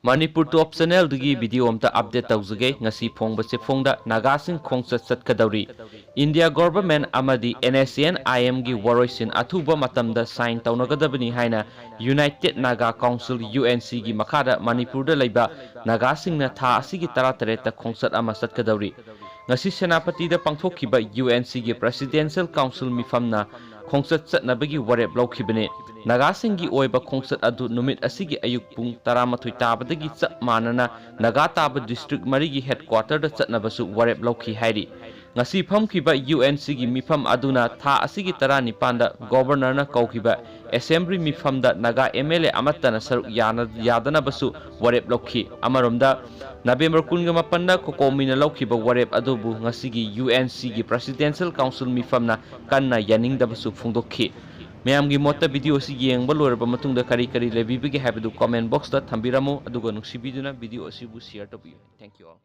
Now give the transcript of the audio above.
Manipur Top Channel dagi video amta update tawjage ngasi phongba se phongda nagasing khongchat chatkadaori India government amadi NSCN IM gi waroisin athuba matamda sign tawnagadabani haina United Naga Council UNC gi makhada Manipur da laiba nagasing na tha asigi 13 ta khongchat ama chatkadaori ngasi senapati da pangthokkiba UNC gi Presidential Council mifamna khongchat chatnabagi warep lawkhibane Nagasingi oiba khongchat adu numit asigi ayuk pung 13 tabadagi chap manana Naga Taba district marigi headquarter da chatnabasu warep lawkhi hairi ngasi phamkiba UNC gi mifam aduna tha asigi 19 da governor na kaukiba assembly mifam da Naga MLA amatana saru yadana basu warep lawkhi amaromda November 18 da COCOMI na lawkhiba warep adubu ngasigi UNC gi Presidential Council mifam na kanna yaningde basu phungdokhi Mayamgi mota video si yengba loiraba matungda kari kari lebibige habdu comment box da thambiramu aduga nuksibiduna video asibu share to be. Thank you all.